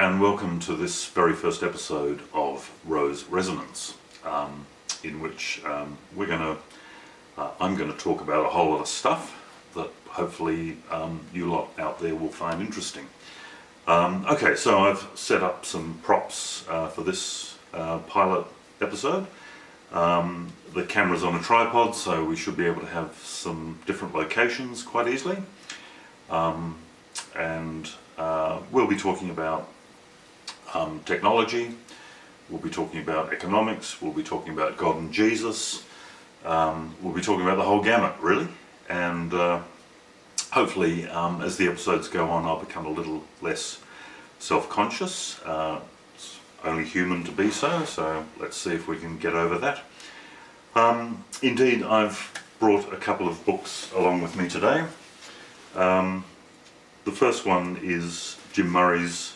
and welcome to this very first episode of Rose Resonance, in which I'm going to talk about a whole lot of stuff that hopefully you lot out there will find interesting. Okay, so I've set up some props for this pilot episode. The camera's on a tripod, so we should be able to have some different locations quite easily. We'll be talking about technology, we'll be talking about economics, we'll be talking about God and Jesus, we'll be talking about the whole gamut really, and hopefully as the episodes go on I'll become a little less self-conscious. It's only human to be so let's see if we can get over that. Indeed, I've brought a couple of books along with me today. The first one is Jim Murray's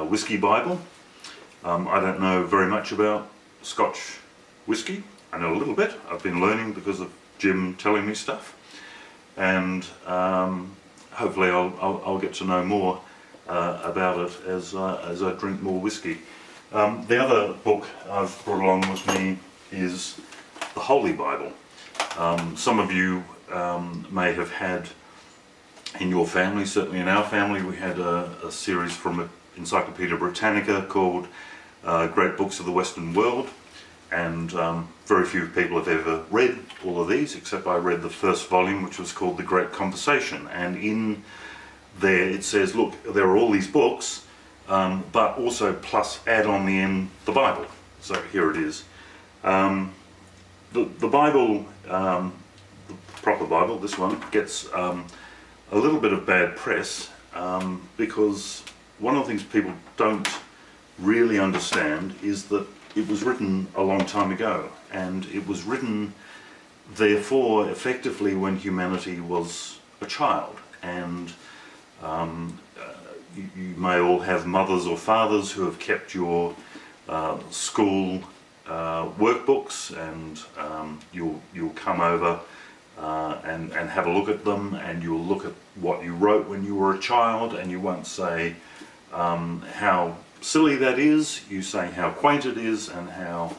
Whiskey Bible. I don't know very much about Scotch whiskey. I know a little bit. I've been learning because of Jim telling me stuff, and hopefully I'll get to know more about it as I drink more whiskey. The other book I've brought along with me is the Holy Bible. Some of you may have had in your family, certainly in our family, we had a series from Encyclopedia Britannica called Great Books of the Western World, and very few people have ever read all of these, except I read the first volume, which was called The Great Conversation, and in there it says, look, there are all these books, but also plus add on the end the Bible. So here it is. The Bible, the proper Bible, this one, gets a little bit of bad press because one of the things people don't really understand is that it was written a long time ago, and it was written therefore effectively when humanity was a child, and you may all have mothers or fathers who have kept your school workbooks, and you'll come over and have a look at them, and you'll look at what you wrote when you were a child, and you won't say how silly that is, you say how quaint it is and how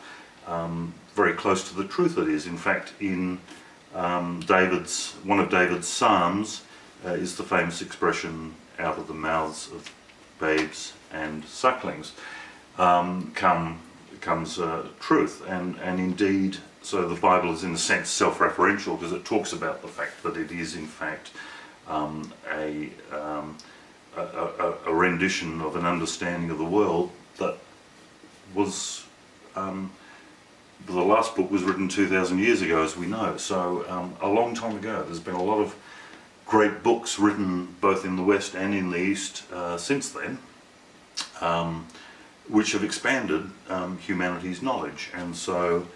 very close to the truth it is. In fact, in one of David's Psalms is the famous expression, out of the mouths of babes and sucklings comes truth, and indeed, so the Bible is in a sense self-referential because it talks about the fact that it is in fact a rendition of an understanding of the world that was, the last book was written 2,000 years ago, as we know, so a long time ago. There's been a lot of great books written both in the West and in the East since then, which have expanded humanity's knowledge. And so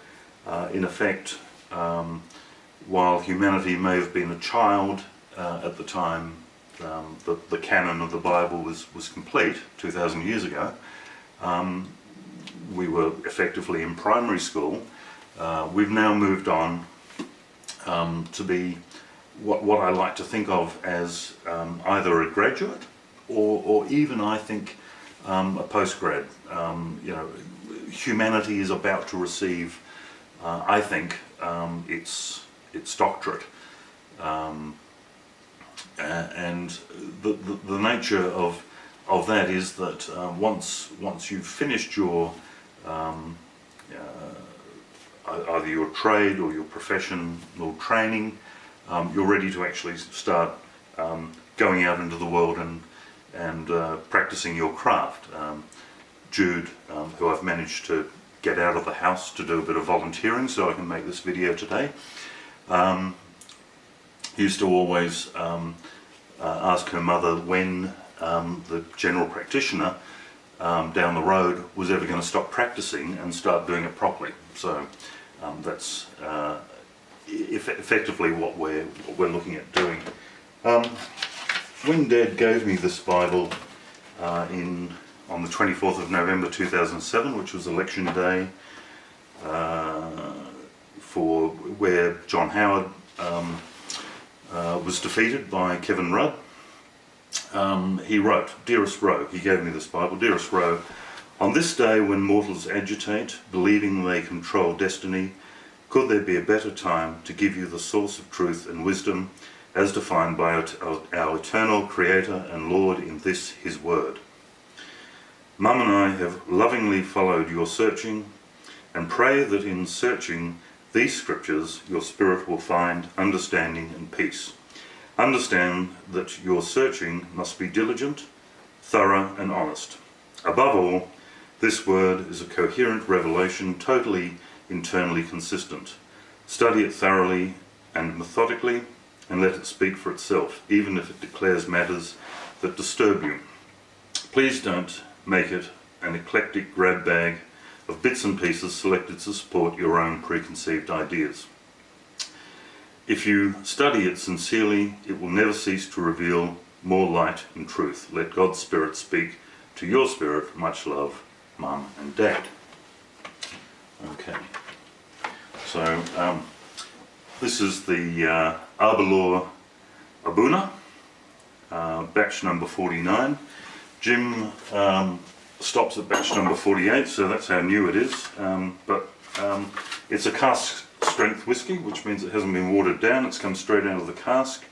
in effect, while humanity may have been a child at the time the canon of the Bible was complete 2,000 years ago, we were effectively in primary school. We've now moved on to be what I like to think of as either a graduate or even, I think, a postgrad. Humanity is about to receive, I think, its doctorate, and the nature of that is that once you've finished your either your trade or your professional training, you're ready to actually start going out into the world and practicing your craft. Jude, who I've managed to get out of the house to do a bit of volunteering so I can make this video today, used to always ask her mother when the general practitioner down the road was ever going to stop practicing and start doing it properly. So that's effectively what we're looking at doing. When Dad gave me this Bible on the 24th of November 2007, which was election day for where John Howard was defeated by Kevin Rudd, he wrote, "Dearest Ro," he gave me this Bible, "Dearest Ro, on this day when mortals agitate, believing they control destiny, could there be a better time to give you the source of truth and wisdom as defined by our eternal Creator and Lord in this, His Word? Mum and I have lovingly followed your searching and pray that in searching these scriptures your spirit will find understanding and peace. Understand that your searching must be diligent, thorough and honest. Above all, this word is a coherent revelation, totally internally consistent. Study it thoroughly and methodically, and let it speak for itself, even if it declares matters that disturb you. Please don't make it an eclectic grab bag of bits and pieces selected to support your own preconceived ideas. If you study it sincerely, it will never cease to reveal more light and truth. Let God's Spirit speak to your spirit. Much love, Mum and Dad." Okay, so this is the Arbalor Abuna, batch number 49. Jim stops at batch number 48, so that's how new it is. But it's a cask strength whiskey, which means it hasn't been watered down. It's come straight out of the cask.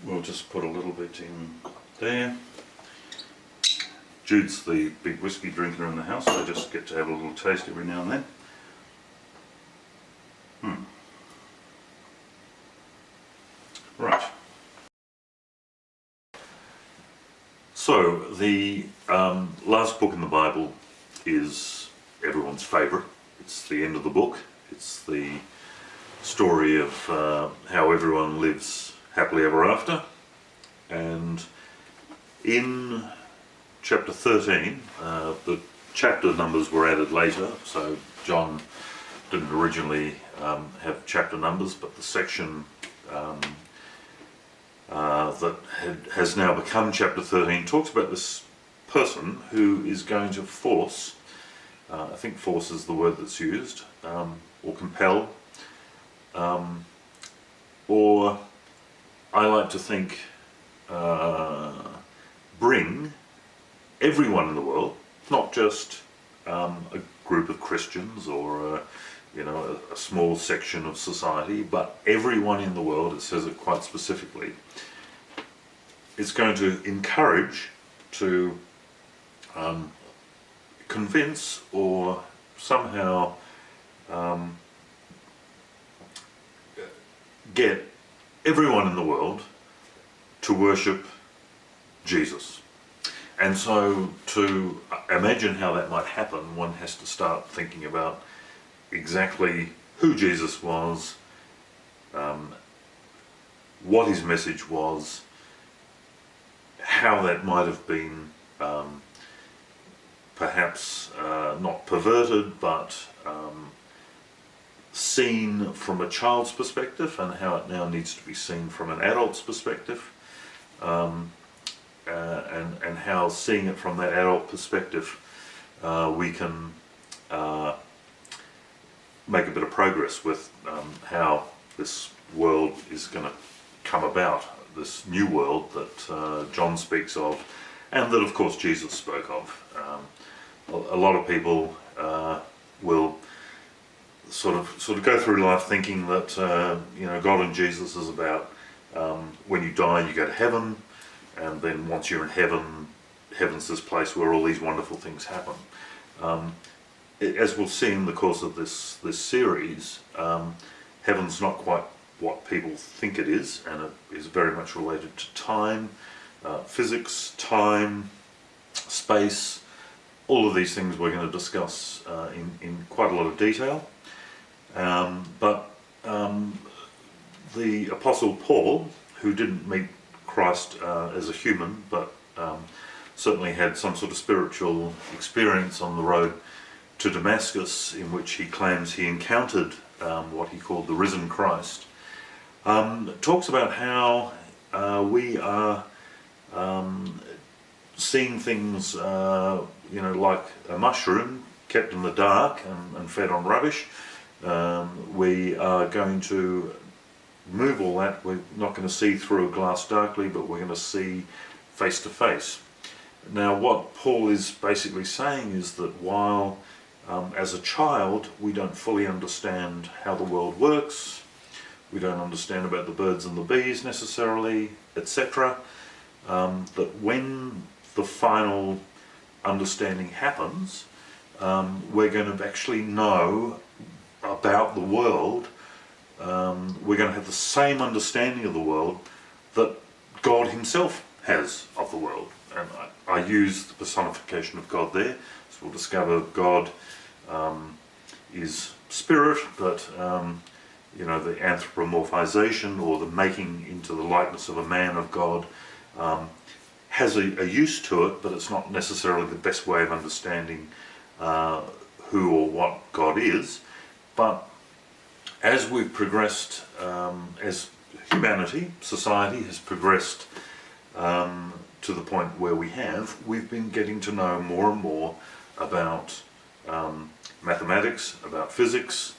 We'll just put a little bit in there. Jude's the big whiskey drinker in the house, so I just get to have a little taste every now and then. Right. So the last book in the Bible is everyone's favourite. It's the end of the book. It's the story of how everyone lives happily ever after. And in chapter 13, the chapter numbers were added later, so John didn't originally have chapter numbers, but the section that has now become chapter 13 talks about this person who is going to force, I think force is the word that's used, or compel, or I like to think bring everyone in the world, not just a group of Christians or a small section of society, but everyone in the world, it says it quite specifically. It's going to encourage, to convince, or somehow get everyone in the world to worship Jesus. And so to imagine how that might happen, one has to start thinking about exactly who Jesus was, what his message was, how that might have been perhaps not perverted, but seen from a child's perspective, and how it now needs to be seen from an adult's perspective, and how seeing it from that adult perspective we can make a bit of progress with how this world is going to come about, this new world that John speaks of, and that of course Jesus spoke of. A lot of people will sort of go through life thinking that God and Jesus is about when you die you go to heaven, and then once you're in heaven, heaven's this place where all these wonderful things happen. As we'll see in the course of this series, heaven's not quite what people think it is, and it is very much related to time, physics, time, space, all of these things we're going to discuss in quite a lot of detail. But the Apostle Paul, who didn't meet Christ as a human, but certainly had some sort of spiritual experience on the road to Damascus, in which he claims he encountered what he called the risen Christ, talks about how we are seeing things like a mushroom kept in the dark and fed on rubbish. We are going to remove all that, we're not going to see through a glass darkly, but we're going to see face to face. Now what Paul is basically saying is that while as a child we don't fully understand how the world works, we don't understand about the birds and the bees necessarily, etc., that when the final understanding happens, we're going to actually know about the world. We're going to have the same understanding of the world that God himself has of the world. And I use the personification of God there. So we'll discover God is spirit, but you know, the anthropomorphization, or the making into the likeness of a man of God, has a use to it, but it's not necessarily the best way of understanding who or what God is. But as we've progressed, as humanity, society has progressed to the point where we've been getting to know more and more about mathematics, about physics,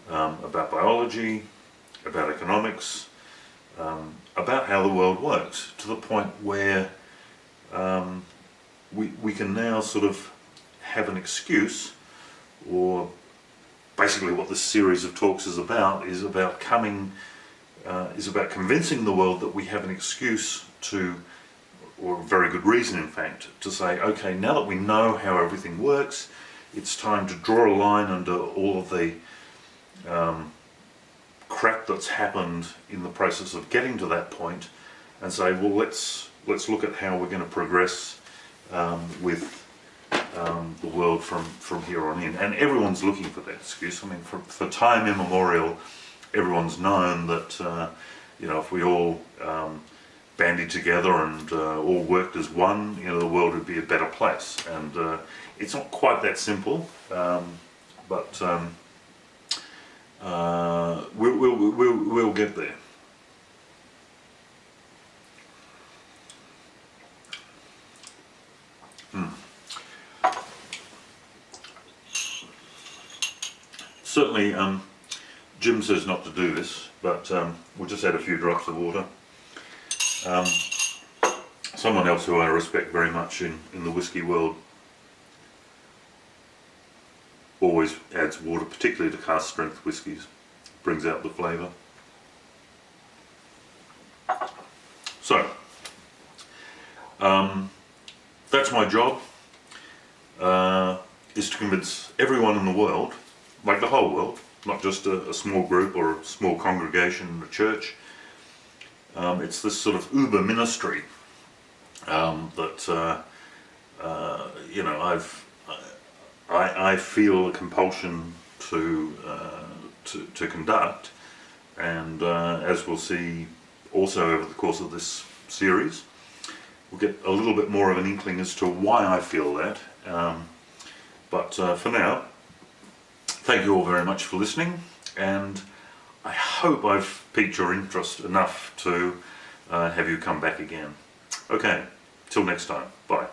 about biology, about economics, about how the world works, to the point where we can now sort of have an excuse, or basically what this series of talks is about convincing the world that we have an excuse to, or a very good reason in fact, to say, okay, now that we know how everything works, it's time to draw a line under all of the crap that's happened in the process of getting to that point, and say, well, let's look at how we're going to progress with the world from here on in. And everyone's looking for that excuse. I mean, for time immemorial, everyone's known that you know, if we all banded together and all worked as one, you know, the world would be a better place. And it's not quite that simple, but we'll get there. Certainly, Jim says not to do this, but we'll just add a few drops of water. Someone else who I respect very much in the whiskey world always adds water, particularly to cask strength whiskies. Brings out the flavour. So, that's my job, is to convince everyone in the world, like the whole world, not just a small group or a small congregation in a church. It's this sort of uber ministry that you know, I feel a compulsion to conduct, and as we'll see also over the course of this series, we'll get a little bit more of an inkling as to why I feel that. But for now, thank you all very much for listening, and I hope I've piqued your interest enough to have you come back again. Okay, till next time, bye.